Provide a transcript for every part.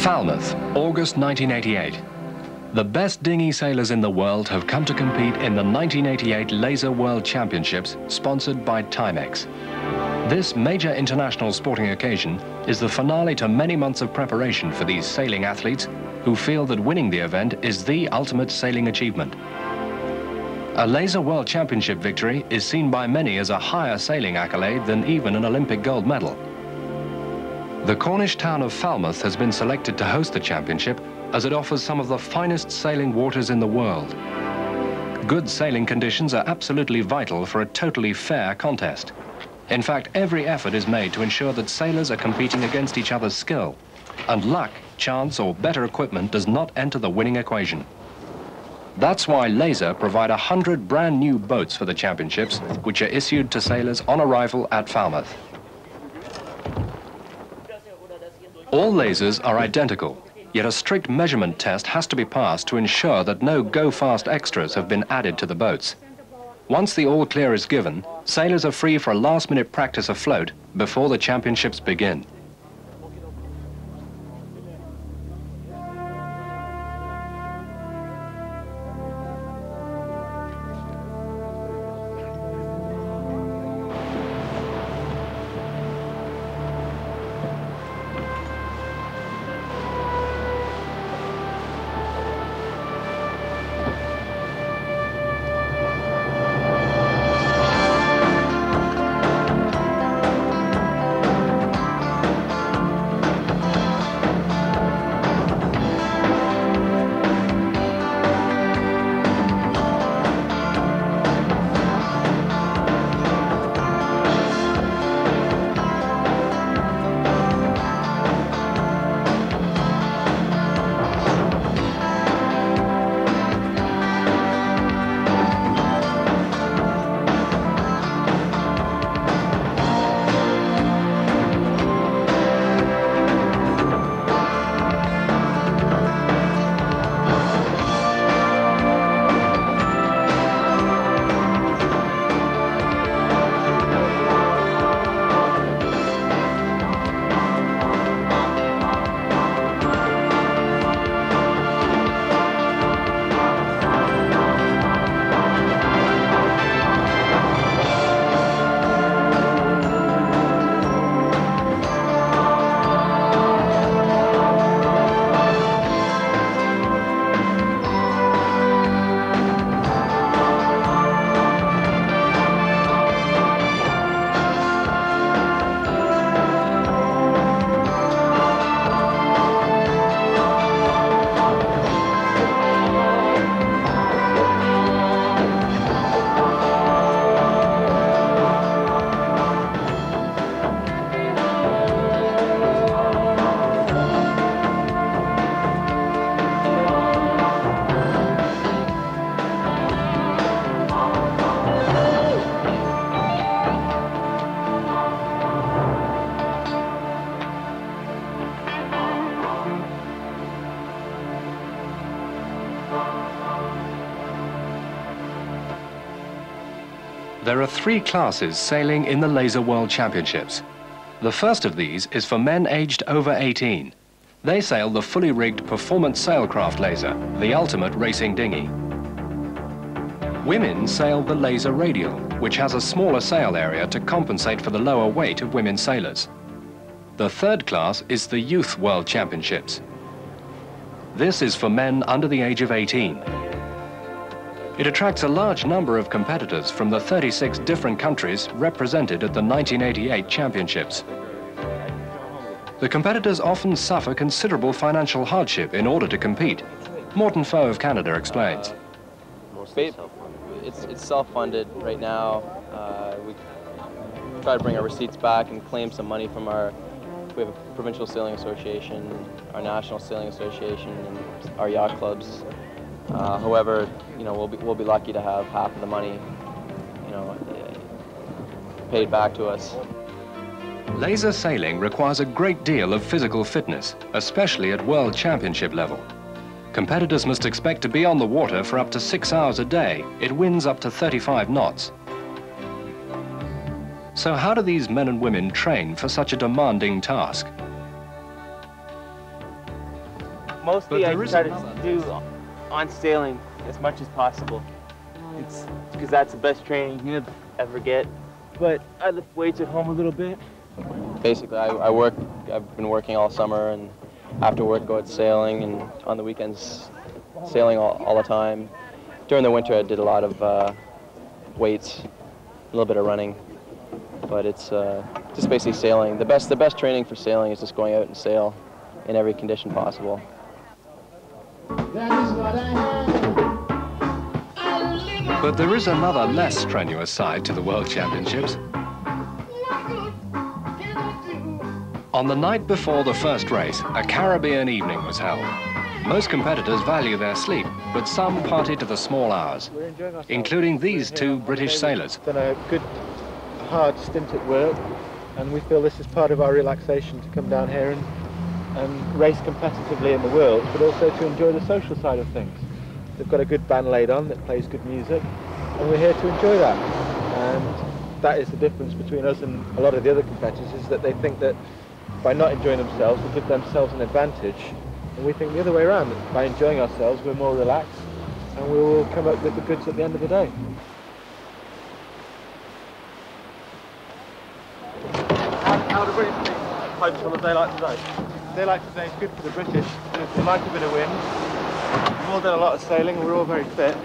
Falmouth, August 1988. The best dinghy sailors in the world have come to compete in the 1988 Laser World Championships, sponsored by Timex. This major international sporting occasion is the finale to many months of preparation for these sailing athletes who feel that winning the event is the ultimate sailing achievement. A Laser World Championship victory is seen by many as a higher sailing accolade than even an Olympic gold medal. The Cornish town of Falmouth has been selected to host the championship as it offers some of the finest sailing waters in the world. Good sailing conditions are absolutely vital for a totally fair contest. In fact, every effort is made to ensure that sailors are competing against each other's skill, and luck, chance, or better equipment does not enter the winning equation. That's why Laser provide 100 brand new boats for the championships, which are issued to sailors on arrival at Falmouth. All lasers are identical, yet a strict measurement test has to be passed to ensure that no go-fast extras have been added to the boats. Once the all-clear is given, sailors are free for a last-minute practice afloat before the championships begin. There are 3 classes sailing in the Laser World Championships. The first of these is for men aged over 18. They sail the fully rigged performance sailcraft Laser, the ultimate racing dinghy. Women sail the Laser Radial, which has a smaller sail area to compensate for the lower weight of women sailors. The third class is the Youth World Championships. This is for men under the age of 18. It attracts a large number of competitors from the 36 different countries represented at the 1988 championships. The competitors often suffer considerable financial hardship in order to compete. Morton Foe of Canada explains. It's self-funded right now. We try to bring our receipts back and claim some money from we have a provincial sailing association, our national sailing association, and our yacht clubs. However, we'll be lucky to have half of the money, paid back to us. Laser sailing requires a great deal of physical fitness, especially at World Championship level. Competitors must expect to be on the water for up to 6 hours a day. It winds up to 35 knots. So how do these men and women train for such a demanding task? Mostly I try to do on sailing as much as possible. It's because that's the best training you'll ever get. But I lift weights at home a little bit. Basically, I've been working all summer, and after work go out sailing, and on the weekends sailing all the time. During the winter I did a lot of weights, a little bit of running, but it's just basically sailing. The best training for sailing is just going out and sail in every condition possible. But there is another less strenuous side to the World Championships. On the night before the first race, a Caribbean evening was held. Most competitors value their sleep, but some party to the small hours, including these two British sailors. We've done a good, hard stint at work, and we feel this is part of our relaxation to come down here and race competitively in the world, but also to enjoy the social side of things. They've got a good band laid on that plays good music, and we're here to enjoy that. And that is the difference between us and a lot of the other competitors, is that they think that by not enjoying themselves, they give themselves an advantage. And we think the other way around, that by enjoying ourselves, we're more relaxed, and we will come up with the goods at the end of the day. How do British teams cope on a day like today? A day like today is good for the British. They like a bit of wind. We've all done a lot of sailing, and we're all very fit.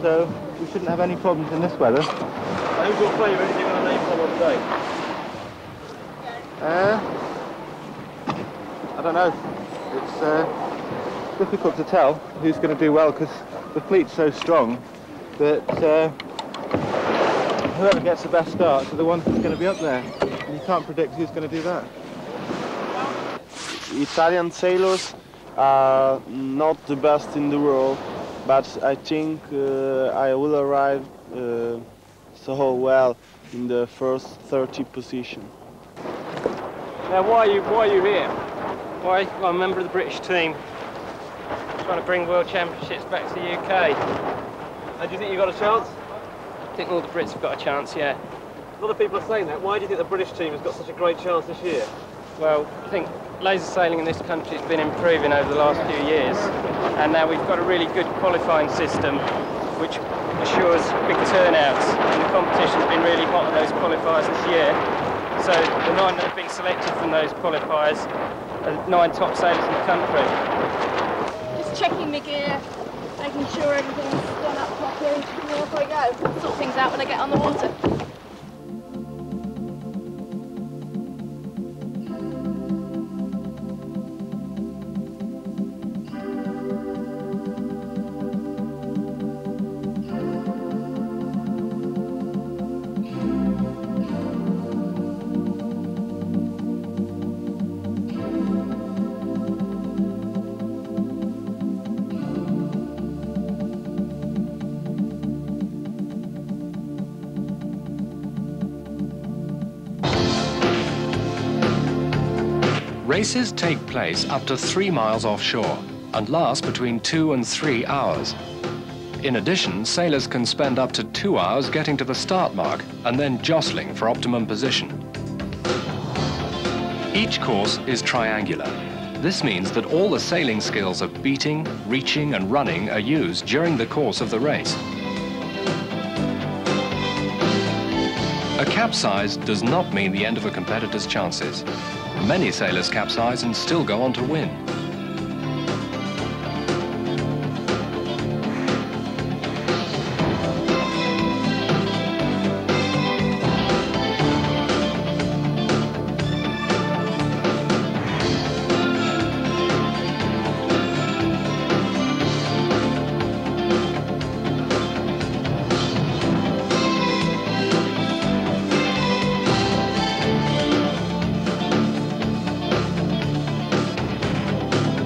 So we shouldn't have any problems in this weather. Who's your favourite? Do you want to name someone today? I don't know. It's difficult to tell who's going to do well, because the fleet's so strong that whoever gets the best starts are the ones that's going to be up there. And you can't predict who's going to do that. Italian sailors are not the best in the world, but I think I will arrive so well in the first 30 position. Now, why are you here? Why? Well, I'm a member of the British team, trying to bring World Championships back to the UK. And do you think you've got a chance? I think all the Brits have got a chance, yeah. A lot of people are saying that. Why do you think the British team has got such a great chance this year? Well, I think laser sailing in this country has been improving over the last few years, and now we've got a really good qualifying system which assures big turnouts, and the competition's been really hot at those qualifiers this year. So the 9 that have been selected from those qualifiers are 9 top sailors in the country. Just checking my gear, making sure everything's done up properly, and off I go. Sort things out when I get on the water. Races take place up to 3 miles offshore and last between 2 and 3 hours. In addition, sailors can spend up to 2 hours getting to the start mark and then jostling for optimum position. Each course is triangular. This means that all the sailing skills of beating, reaching and running are used during the course of the race. A capsize does not mean the end of a competitor's chances. Many sailors capsize and still go on to win.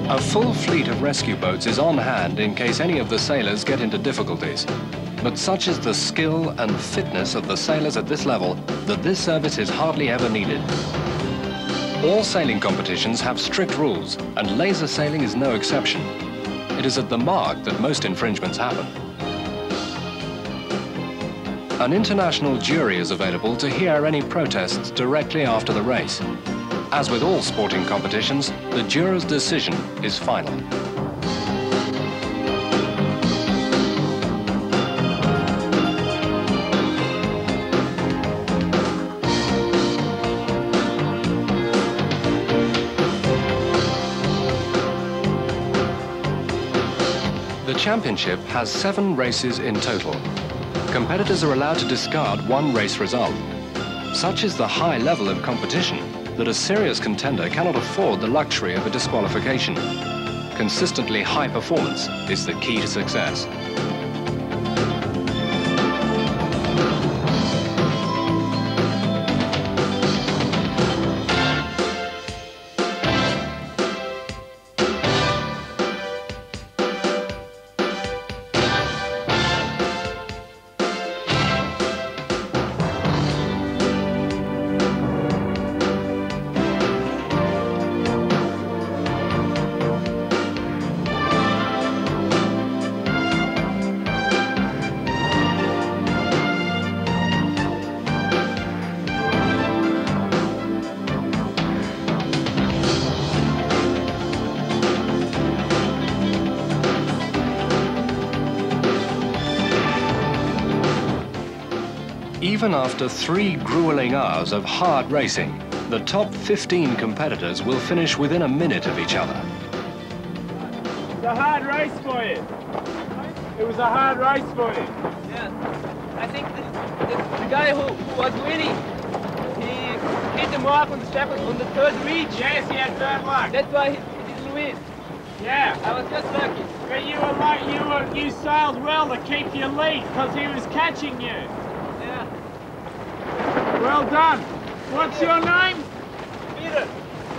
A full fleet of rescue boats is on hand in case any of the sailors get into difficulties. But such is the skill and fitness of the sailors at this level that this service is hardly ever needed. All sailing competitions have strict rules, and laser sailing is no exception. It is at the mark that most infringements happen. An international jury is available to hear any protests directly after the race. As with all sporting competitions, the juror's decision is final. The championship has 7 races in total. Competitors are allowed to discard 1 race result. Such is the high level of competition that a serious contender cannot afford the luxury of a disqualification. Consistently high performance is the key to success. Even after 3 grueling hours of hard racing, the top 15 competitors will finish within a minute of each other. It's a hard race for you. It was a hard race for you. Yeah. I think the guy who was winning, he hit the mark on the strap on the 3rd reach. Yes, he had bad luck. That's why he didn't win. Yeah. I was just lucky. But you sailed well to keep your lead because he was catching you. Yeah. Well done. What's your name? Peter.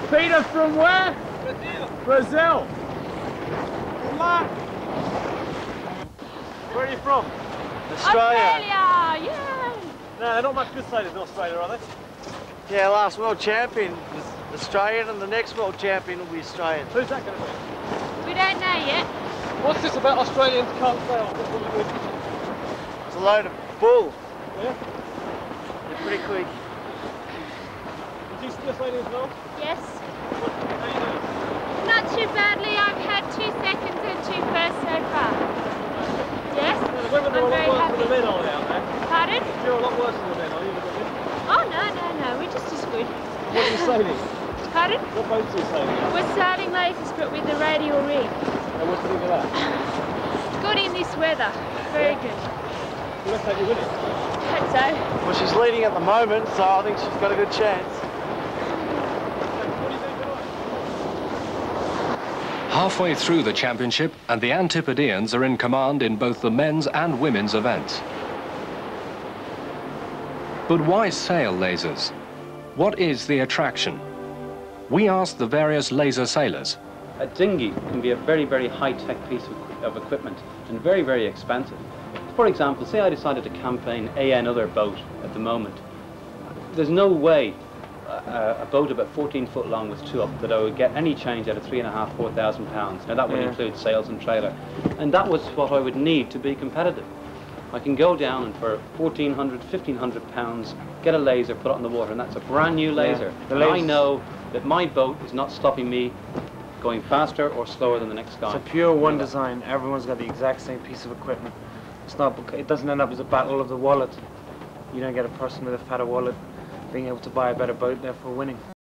Peter from where? Brazil. Brazil. Good luck. Where are you from? Australia, yeah. No, they're not much good sailors in Australia, are they? Yeah, last world champion was Australian and the next world champion will be Australian. Who's that going to be? We don't know yet. What's this about Australians can't sail? It's a load of bull. Yeah? They're pretty quick. Is he still sailing as well? Yes. How you doing? Not too badly. I've had 2 seconds and 2 firsts so far. Yes. The women are I'm a very lot worse happy. than the men, are they, out there? Pardon? You're a lot worse than the men, are you? Oh, no. We're just as good. What are you sailing? Pardon? What boats are you sailing? We're sailing lasers, but with the radial rig. And what do you think of that? Good in this weather. Very good. You must have you win it. Hope so. Well, she's leading at the moment, so I think she's got a good chance. What do you think tonight? Halfway through the championship, and the Antipodeans are in command in both the men's and women's events. But why sail lasers? What is the attraction? We asked the various laser sailors. A dinghy can be a very, very high-tech piece of equipment and very, very expensive. For example, say I decided to campaign another boat at the moment. There's no way a boat about 14 foot long with 2 up that I would get any change out of £3,500 to £4,000. Now that would include sails and trailer. And that was what I would need to be competitive. I can go down and for £1,400, £1,500 get a laser, put it on the water, and that's a brand new laser. And I know that my boat is not stopping me going faster or slower than the next guy. It's a pure one design. Everyone's got the exact same piece of equipment. It's not. It doesn't end up as a battle of the wallet. You don't get a person with a fatter wallet being able to buy a better boat, therefore winning.